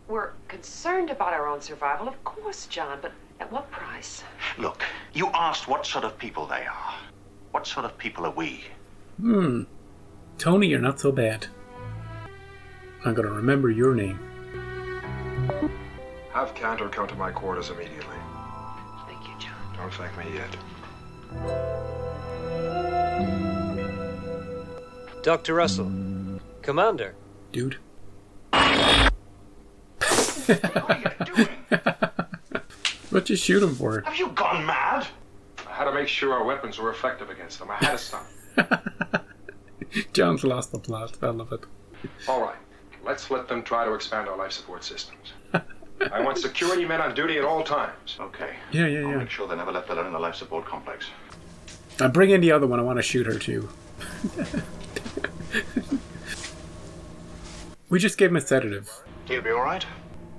We're concerned about our own survival, of course, John, but at what price? Look, you asked what sort of people they are. What sort of people are we? Tony, you're not so bad. I'm gonna remember your name. Have Cantor come to my quarters immediately. Thank you, John. Don't thank me yet. Dr. Russell. Commander. Dude. What are you doing? What'd you shoot him for? Have you gone mad? I had to make sure our weapons were effective against them. I had to stop. John's lost the plot. I love it. All right, let's let them try to expand our life support systems. I want security men on duty at all times. Okay. Yeah. I'll make sure they're never left alone in the life support complex. I'll bring in the other one. I want to shoot her too. We just gave him a sedative. He'll be all right.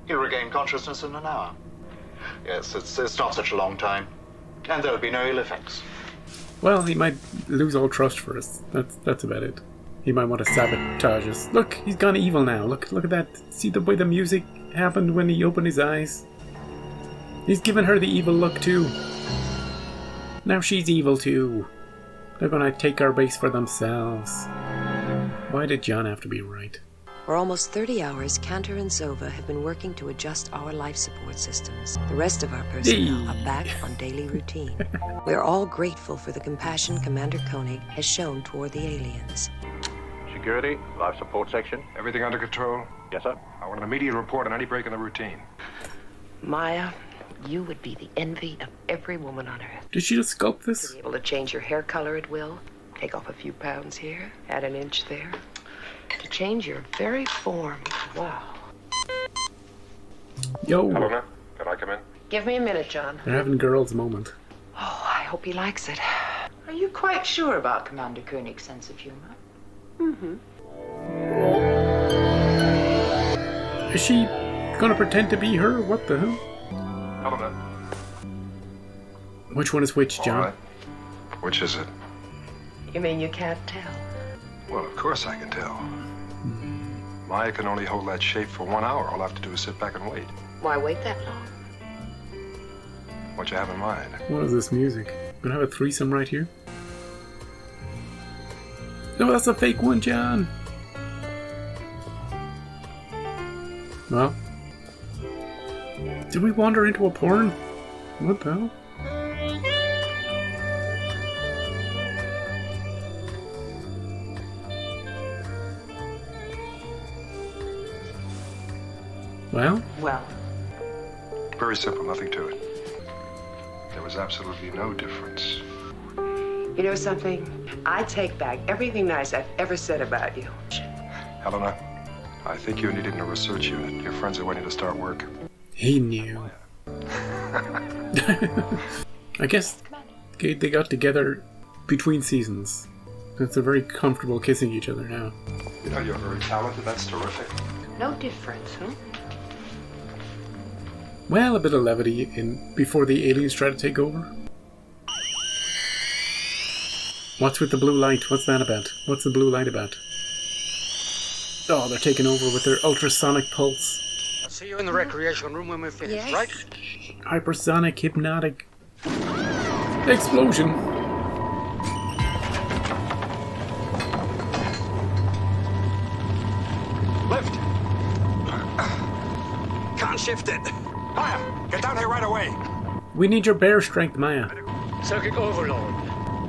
He'll regain consciousness in an hour. Yes, it's not such a long time. And there'll be no ill effects. Well, he might lose all trust for us. That's about it. He might want to sabotage us. Look, he's gone evil now. Look at that. See the way the music happened when he opened his eyes? He's given her the evil look too. Now she's evil too. They're gonna take our base for themselves. Why did John have to be right? For almost 30 hours, Cantor and Zova have been working to adjust our life support systems. The rest of our personnel are back on daily routine. We are all grateful for the compassion Commander Koenig has shown toward the aliens. Security, life support section. Everything under control? Yes, sir. I want an immediate report on any break in the routine. Maya, you would be the envy of every woman on earth. Did she just sculpt this? To be able to change your hair color at will, take off a few pounds here, add an inch there. To change your very form. Wow. Yo. Hello, can I come in? Give me a minute, John. They're having girls' moment. Oh, I hope he likes it. Are you quite sure about Commander Koenig's sense of humor? Mm-hmm. Is she gonna pretend to be her? What the hell? Hello, Which one is which, John? All right. Which is it? You mean you can't tell? Well, of course I can tell. Maya can only hold that shape for 1 hour. All I have to do is sit back and wait. Why wait that long? What you have in mind? What is this music? Gonna have a threesome right here? No, that's a fake one, John! Well. Did we wander into a porn? What the hell? Well? Very simple, nothing to it. There was absolutely no difference. You know something? I take back everything nice I've ever said about you. Helena, I think you needed a research unit. Your friends are waiting to start work. He knew. I guess they got together between seasons. They're very comfortable kissing each other now. You know, you're very talented. That's terrific. No difference, huh? Well, a bit of levity in before the aliens try to take over. What's with the blue light? What's that about? What's the blue light about? Oh, they're taking over with their ultrasonic pulse. I'll see you in the recreation room when we're finished, right? Hypersonic, hypnotic... explosion! Lift! Can't shift it. Maya, get down here right away. We need your bear strength, Maya. Circuit overload.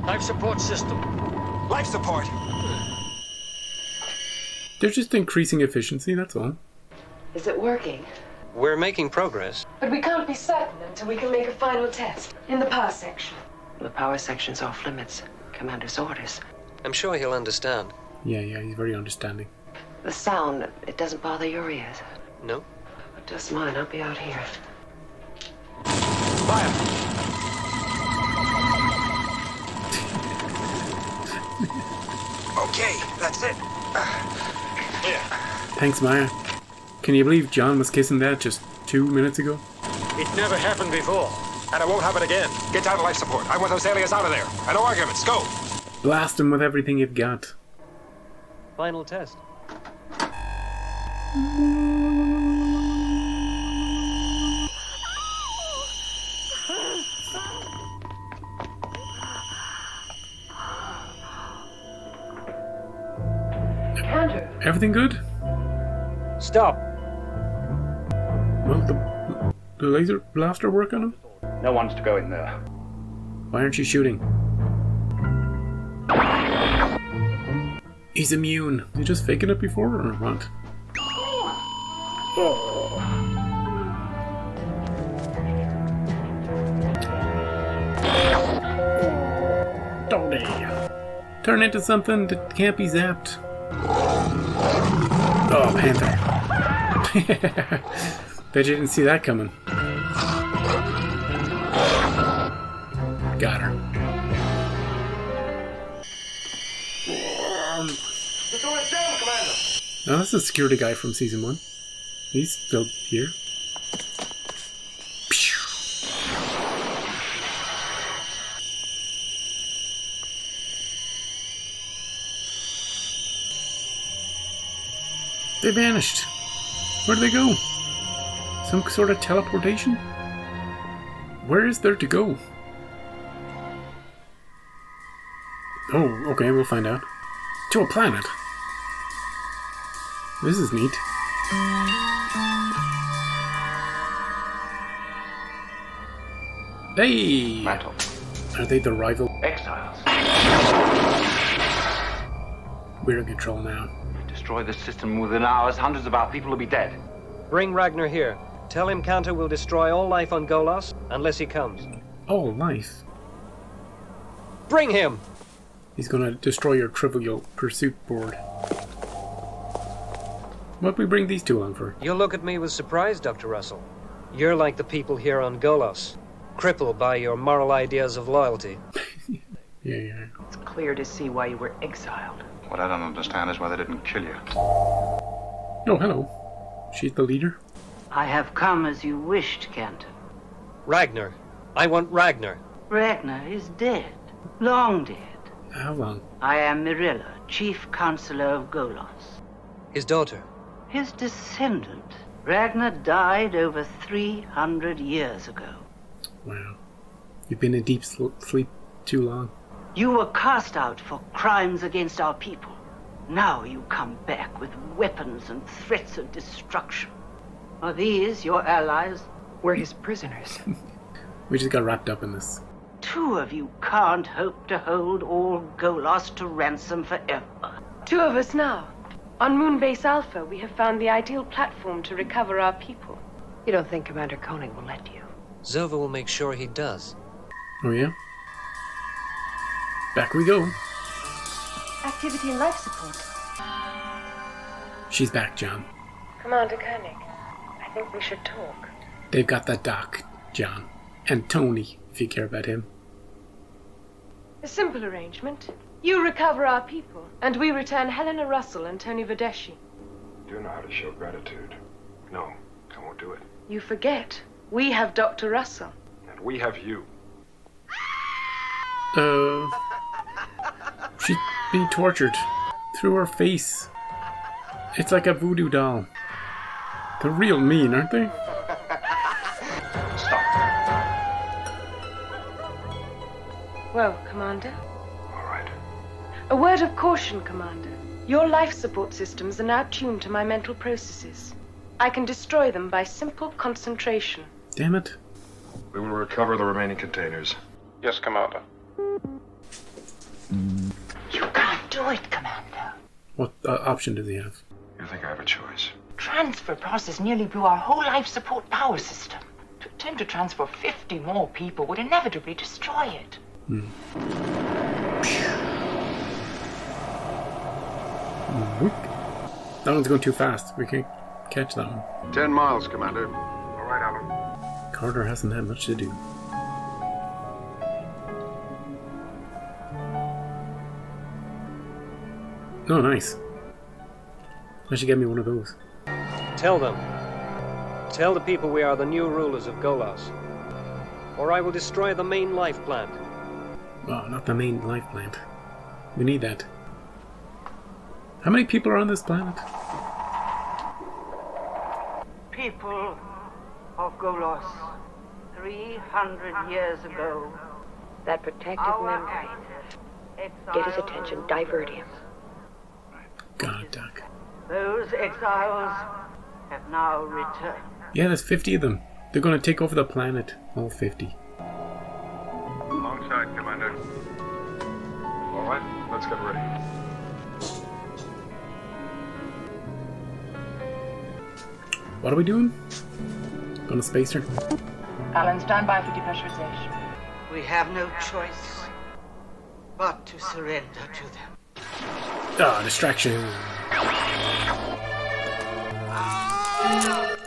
Life support system. Life support! They're just increasing efficiency, that's all. Is it working? We're making progress. But we can't be certain until we can make a final test. In the power section. The power section's off limits. Commander's orders. I'm sure he'll understand. Yeah, he's very understanding. The sound, it doesn't bother your ears. No? It does mine. I'll be out here. Maya! Okay, that's it. Here. Thanks, Maya. Can you believe John was kissing that just 2 minutes ago? It never happened before. And it won't happen again. Get down to life support. I want those aliens out of there. And no arguments. Go! Blast him with everything you've got. Final test. Everything good? Stop. Well, the laser blaster work on him? No one's to go in there. Why aren't you shooting? He's immune. You just faking it before or what? Oh. Tony. Turn into something that can't be zapped. Oh, Panther. Bet you didn't see that coming. Got her. The door is down, Commander. Now that's the security guy from season 1. He's still here. They vanished. Where'd they go? Some sort of teleportation? Where is there to go? Oh, okay, we'll find out. To a planet. This is neat. Hey! Metal. Are they the rival? Exiles. We're in control now. Destroy the system within hours, hundreds of our people will be dead. Bring Ragnar here. Tell him Cantor will destroy all life on Golos unless he comes. All life? Bring him! He's gonna destroy your Trivial Pursuit board. What'd we bring these two along for? You'll look at me with surprise, Dr. Russell. You're like the people here on Golos, crippled by your moral ideas of loyalty. Yeah. It's clear to see why you were exiled. What I don't understand is why they didn't kill you. Oh, hello. She's the leader? I have come as you wished, Cantor. Ragnar. I want Ragnar. Ragnar is dead. Long dead. How long? I am Mirilla, chief counselor of Golos. His daughter. His descendant. Ragnar died over 300 years ago. Wow. You've been in deep sleep too long. You were cast out for crimes against our people. Now you come back with weapons and threats of destruction. Are these your allies? We're his prisoners. We just got wrapped up in this. Two of you can't hope to hold all Golos to ransom forever. Two of us now. On Moonbase Alpha, we have found the ideal platform to recover our people. You don't think Commander Koenig will let you? Zova will make sure he does. Oh, yeah? Back we go. Activity and life support. She's back, John. Commander Koenig, I think we should talk. They've got the doc, John. And Tony, if you care about him. A simple arrangement. You recover our people, and we return Helena Russell and Tony Verdeschi. You do know how to show gratitude. No, I won't do it. You forget. We have Dr. Russell. And we have you. She's being tortured through her face. It's like a voodoo doll. They're real mean, aren't they? Stop. Well, Commander? All right. A word of caution, Commander. Your life support systems are now tuned to my mental processes. I can destroy them by simple concentration. Damn it. We will recover the remaining containers. Yes, Commander. You can't do it, Commander. What option does he have? You think I have a choice? Transfer process nearly blew our whole life support power system. To attempt to transfer 50 more people would inevitably destroy it. That one's going too fast. We can't catch that one. 10 miles, Commander. All right, Alan. Carter hasn't had much to do. Oh, nice. I should get me one of those. Tell them. Tell the people we are the new rulers of Golos. Or I will destroy the main life plant. Oh, not the main life plant. We need that. How many people are on this planet? People of Golos, 300 years ago. That protective membrane. Get his attention. Divert him. God Those exiles have now returned. Yeah, there's 50 of them. They're gonna take over the planet. All 50. Alongside, Commander. All right, let's get ready. What are we doing? Gonna space her? Alan, stand by for depressurization. We have no choice but to surrender to them. Ah, distraction.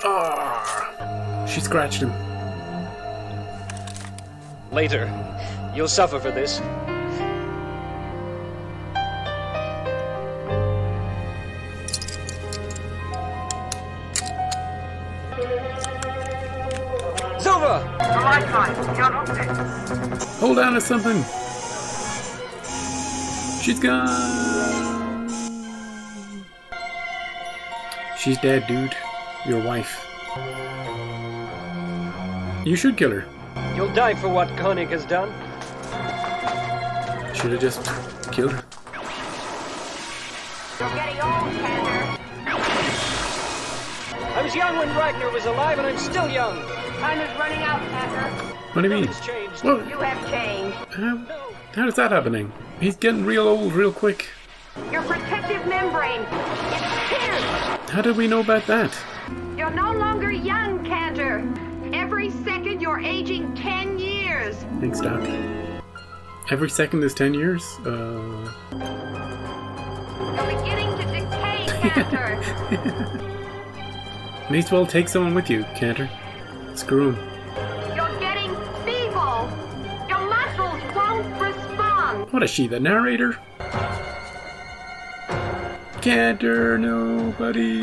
Ah, she scratched him. Later, you'll suffer for this. Zova! The lifeline, you're on it. Hold on to something. She's gone. She's dead, dude. Your wife. You should kill her. You'll die for what Koenig has done. Should have just killed her. You're getting old, Commander. I was young when Ragnar was alive, and I'm still young. Time is running out, Commander. What do you mean? Nothing's changed. Well, You have changed. how is that happening? He's getting real old real quick. Your protective membrane, it's pierced. How did we know about that? You're no longer young, Cantor. Every second you're aging 10 years. Thanks, Doc. Every second is 10 years? You're beginning to decay, Cantor. May as well take someone with you, Cantor. Screw him. You're getting feeble. Your muscles won't respond. What is she, the narrator? Cantor, nobody.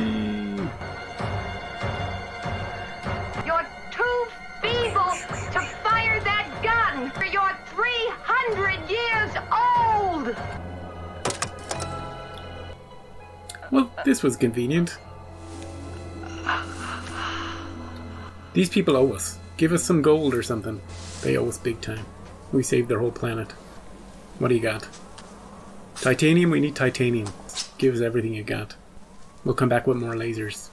You're too feeble to fire that gun. You're 300 years old. Well, this was convenient. These people owe us. Give us some gold or something. They owe us big time. We saved their whole planet. What do you got? Titanium? We need titanium. Give us everything you got. We'll come back with more lasers.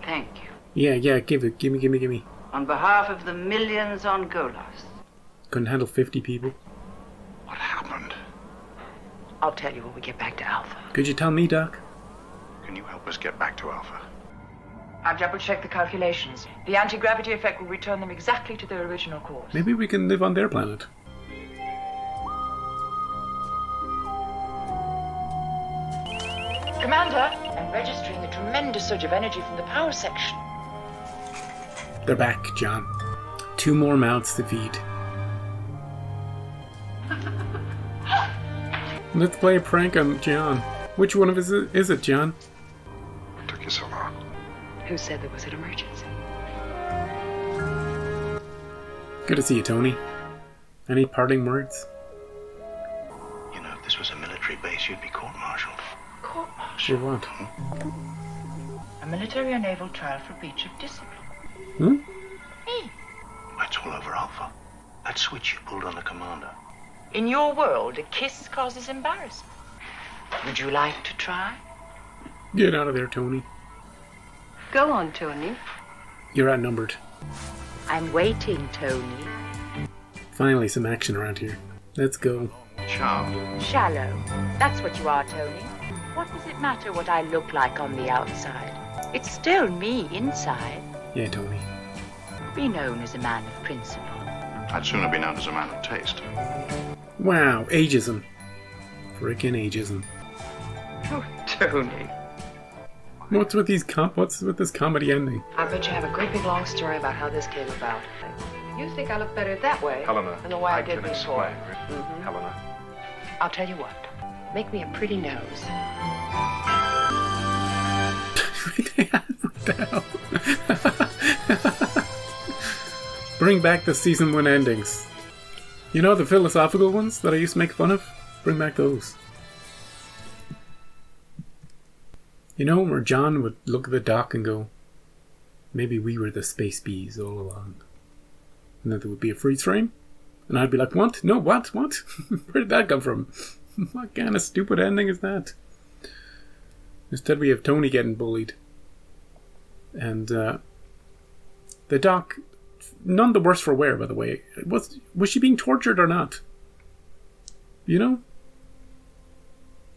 Thank you. Yeah, give it. Gimme. On behalf of the millions on Golos. Couldn't handle 50 people. What happened? I'll tell you when we get back to Alpha. Could you tell me, Doc? Can you help us get back to Alpha? I've double-checked the calculations. The anti-gravity effect will return them exactly to their original course. Maybe we can live on their planet. Commander, I'm registering the tremendous surge of energy from the power section. They're back, John. 2 more mouths to feed. Let's play a prank on John. Which one of us is it, John? What took you so long? Who said there was an emergency? Good to see you, Tony. Any parting words? You know, if this was a military base, you'd be court-martialed. For what? A military or naval trial for breach of discipline. Hmm? Me. It's all over Alpha. That switch you pulled on the commander. In your world, a kiss causes embarrassment. Would you like to try? Get out of there, Tony. Go on, Tony. You're outnumbered. I'm waiting, Tony. Finally, some action around here. Let's go. Charm. Shallow. That's what you are, Tony. What does it matter what I look like on the outside? It's still me inside. Yeah, Tony. Be known as a man of principle. I'd sooner be known as a man of taste. Wow, ageism. Frickin' ageism. Oh, Tony. What's with this comedy ending? I bet you have a great big long story about how this came about. You think I look better that way Helena, than the way I did can before. explain. Helena. I'll tell you what. Make me a pretty nose. What the hell? Bring back the season 1 endings. You know the philosophical ones that I used to make fun of? Bring back those. You know where John would look at the dock and go, maybe we were the space bees all along. And then there would be a freeze frame. And I'd be like, what? No, what? Where did that come from? What kind of stupid ending is that? Instead we have Tony getting bullied. And the doc, none the worse for wear, by the way. Was she being tortured or not? You know?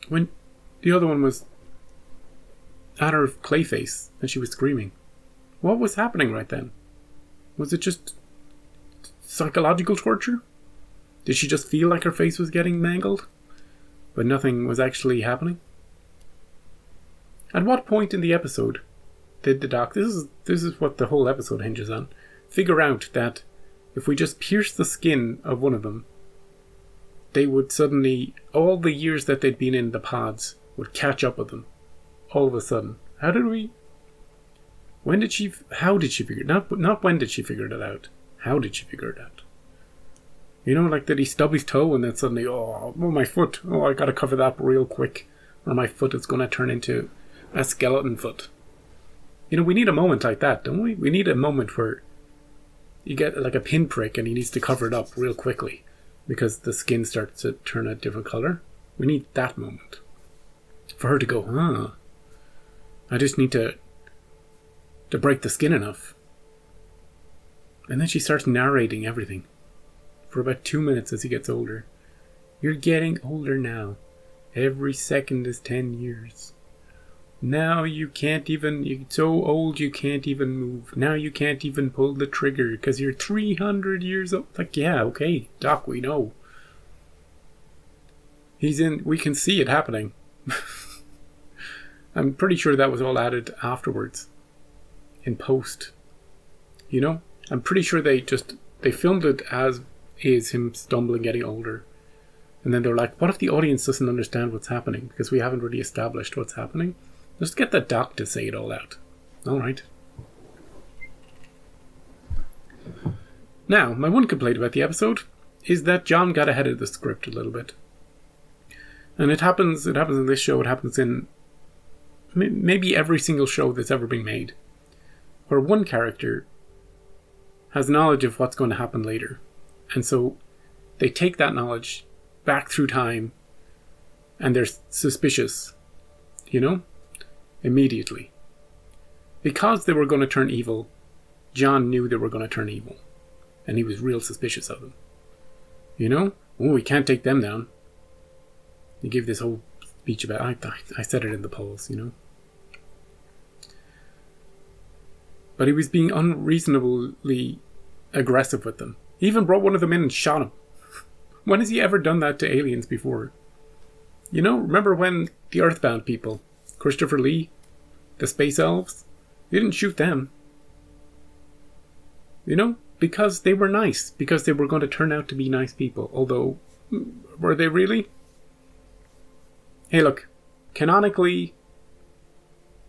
When the other one was at her clay face and she was screaming. What was happening right then? Was it just psychological torture? Did she just feel like her face was getting mangled? But nothing was actually happening? At what point in the episode did the doc, this is what the whole episode hinges on, figure out that if we just pierce the skin of one of them, they would suddenly, all the years that they'd been in the pods would catch up with them all of a sudden? How did we, how did she figure it, not when did she figure it out, how did she figure it out? You know, like, did he stub his toe and then suddenly, oh my foot, oh, I gotta cover that up real quick, or my foot is gonna turn into a skeleton foot. You know, we need a moment like that, don't we? We need a moment where you get like a pinprick and he needs to cover it up real quickly because the skin starts to turn a different color. We need that moment for her to go, I just need to break the skin enough. And then she starts narrating everything for about 2 minutes as he gets older. You're getting older now. Every second is 10 years. Now you can't even, you're so old you can't even move. Now you can't even pull the trigger because you're 300 years old. Like, yeah, okay, Doc, we know. We can see it happening. I'm pretty sure that was all added afterwards. In post. You know? I'm pretty sure they filmed it as is him stumbling, getting older. And then they're like, what if the audience doesn't understand what's happening? Because we haven't really established what's happening. Let's get the doc to say it all out. Alright. Now, my one complaint about the episode is that John got ahead of the script a little bit. And it happens in this show, it happens in maybe every single show that's ever been made. Where one character has knowledge of what's going to happen later. And so they take that knowledge back through time and they're suspicious, you know, immediately. Because they were going to turn evil, John knew they were going to turn evil. And he was real suspicious of them. You know? Oh, we can't take them down. He gave this whole speech about, I said it in the polls, you know. But he was being unreasonably aggressive with them. He even brought one of them in and shot him. When has he ever done that to aliens before? You know, remember when the Earthbound people, Christopher Lee, the space elves, he didn't shoot them. You know, because they were nice. Because they were going to turn out to be nice people. Although, were they really? Hey, look, canonically,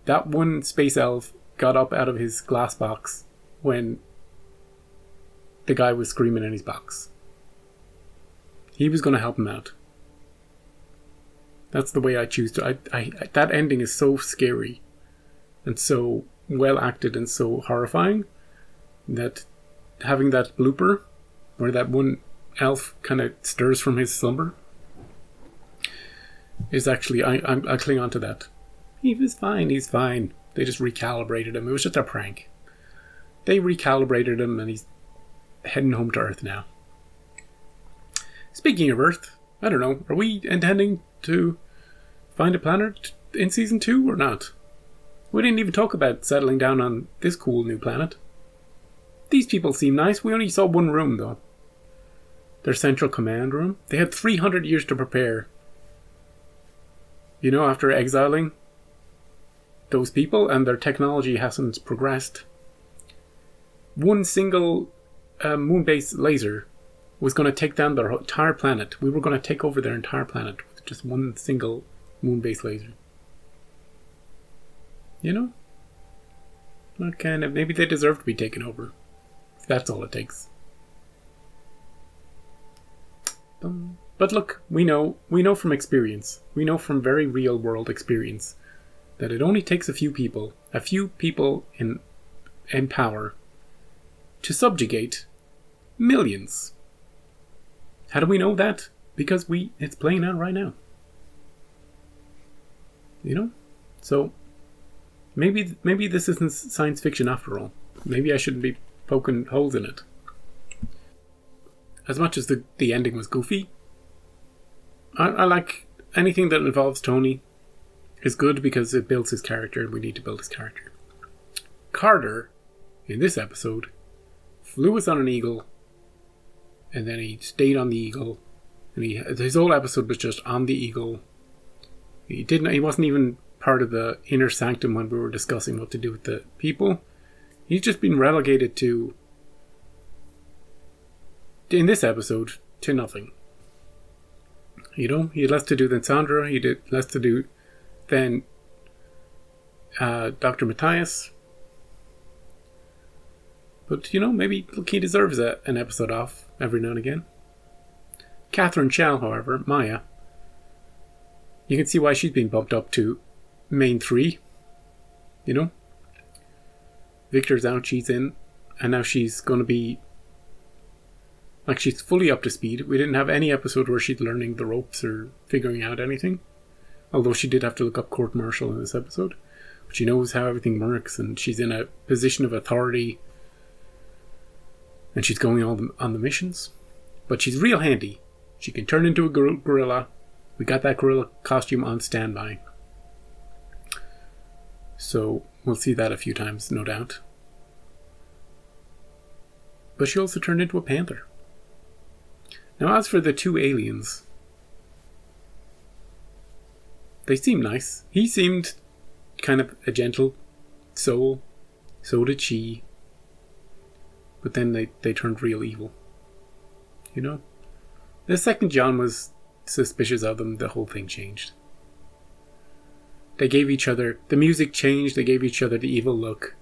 that one space elf got up out of his glass box when the guy was screaming in his box. He was going to help him out. That's the way I choose to. That ending is so scary and so well acted and so horrifying that having that blooper where that one elf kind of stirs from his slumber is actually, I cling on to that. He was fine, he's fine. They just recalibrated him. It was just a prank. They recalibrated him and he's heading home to Earth now. Speaking of Earth, I don't know, are we intending to find a planet in season 2 or not? We didn't even talk about settling down on this cool new planet. These people seem nice. We only saw one room though. Their central command room. They had 300 years to prepare. You know, after exiling those people and their technology hasn't progressed. One single moon-based laser was going to take down their entire planet. We were going to take over their entire planet with just one single moon-based laser. You know? Not kind of, maybe they deserve to be taken over. If that's all it takes. But look, we know from experience, we know from very real world experience, that it only takes a few people in power to subjugate millions. How do we know that? Because it's playing out right now. You know? So maybe this isn't science fiction after all. Maybe I shouldn't be poking holes in it. As much as the ending was goofy, I like anything that involves Tony is good because it builds his character, and we need to build his character. Carter, in this episode, flew us on an eagle, and then he stayed on the eagle, and his whole episode was just on the eagle. He wasn't even part of the inner sanctum when we were discussing what to do with the people. He's just been relegated to, in this episode, to nothing. You know, he had less to do than Sandra. He did less to do than Dr. Matthias. But, you know, maybe he deserves an episode off every now and again. Catherine Chow, however, Maya, you can see why she's been bumped up to main 3. You know? Victor's out, she's in. And now she's going to be... like, she's fully up to speed. We didn't have any episode where she's learning the ropes or figuring out anything. Although she did have to look up court martial in this episode. But she knows how everything works, and she's in a position of authority. And she's going on the missions. But she's real handy. She can turn into a gorilla. We got that gorilla costume on standby. So we'll see that a few times, no doubt. But she also turned into a panther. Now, as for the 2 aliens, they seem nice. He seemed kind of a gentle soul. So did she. But then they turned real evil. You know? The second John was suspicious of them, the whole thing changed. They gave each other... the music changed, they gave each other the evil look.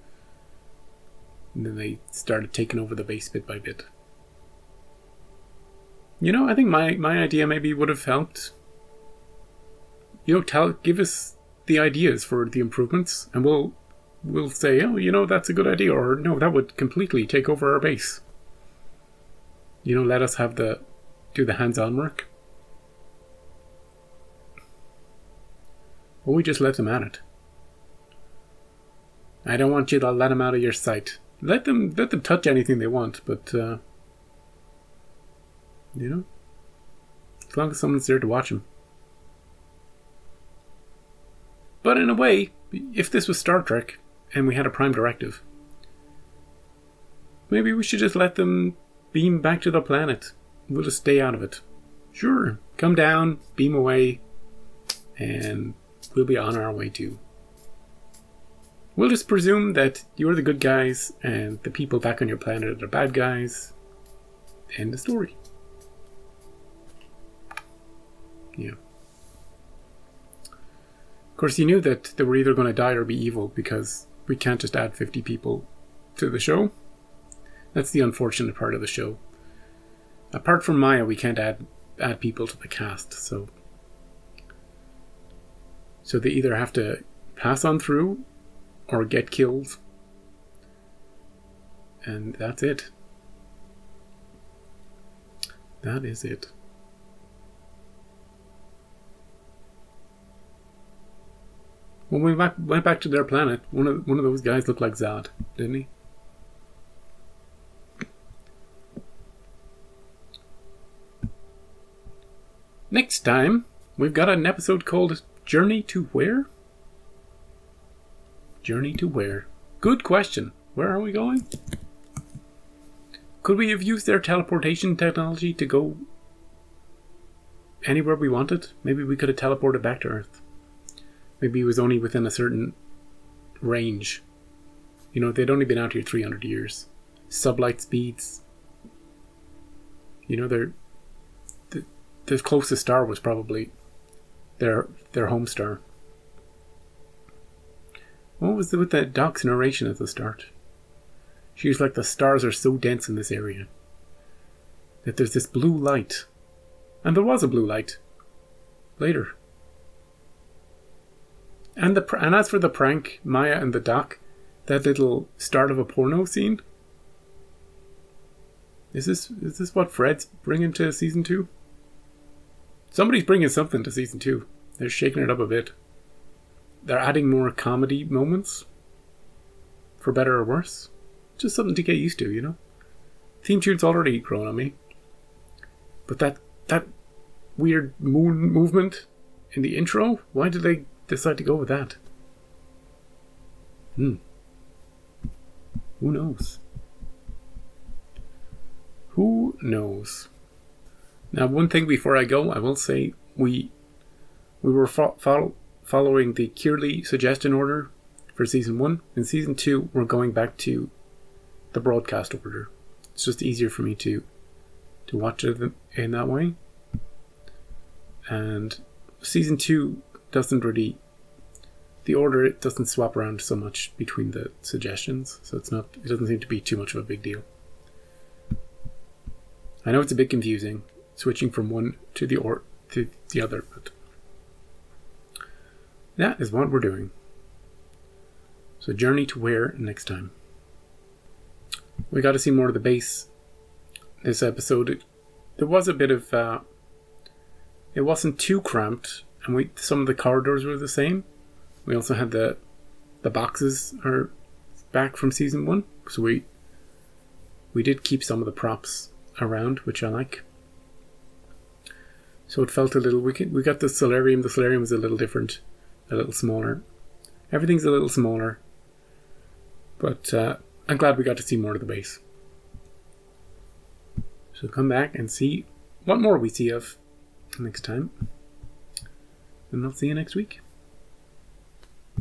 And then they started taking over the base bit by bit. You know, I think my idea maybe would have helped. You know, give us the ideas for the improvements, and we'll say, oh, you know, that's a good idea, or no, that would completely take over our base. You know, let us do the hands-on work. Or we just let them at it. I don't want you to let them out of your sight. Let them touch anything they want, but you know, as long as someone's there to watch them. But in a way, if this was Star Trek and we had a prime directive, maybe we should just let them beam back to the planet. We'll just stay out of it. Sure, come down, beam away, and we'll be on our way too. We'll just presume that you're the good guys and the people back on your planet are the bad guys. End the story. Yeah. Of course, you knew that they were either going to die or be evil because we can't just add 50 people to the show. That's the unfortunate part of the show. Apart from Maya, we can't add people to the cast, so they either have to pass on through or get killed. And that's it. That is it. When we went back to their planet, one of those guys looked like Zod, didn't he? Next time, we've got an episode called Journey to Where? Journey to where? Good question. Where are we going? Could we have used their teleportation technology to go anywhere we wanted? Maybe we could have teleported back to Earth. Maybe it was only within a certain range. You know, they'd only been out here 300 years. Sublight speeds. You know, the closest star was probably their home star. What was with that Doc's narration at the start? She was like, the stars are so dense in this area that there's this blue light. And there was a blue light. Later. And as for the prank, Maya and the Doc, that little start of a porno scene. Is this what Fred's bringing to season 2? Somebody's bringing something to season 2. They're shaking it up a bit. they're adding more comedy moments, for better or worse. Just something to get used to, you know. Theme tune's already grown on me, but that weird moon movement in the intro, why did they decide to go with that? Who knows? Who knows? Now, one thing before I go, I will say we were following the Kearley suggestion order for season 1. In season 2, we're going back to the broadcast order. It's just easier for me to watch it in that way. And season 2 doesn't really, the order, it doesn't swap around so much between the suggestions, so it doesn't seem to be too much of a big deal. I know it's a bit confusing switching from one to the other, but that is what we're doing. So Journey to Where next time. We got to see more of the base this episode. There was a bit of it wasn't too cramped, and some of the corridors were the same. We also had the boxes are back from season 1, so we did keep some of the props around, which I like. So it felt a little. We got the solarium. The solarium was a little different, a little smaller. Everything's a little smaller, but I'm glad we got to see more of the base. So come back and see what more we see of next time, and I'll see you next week.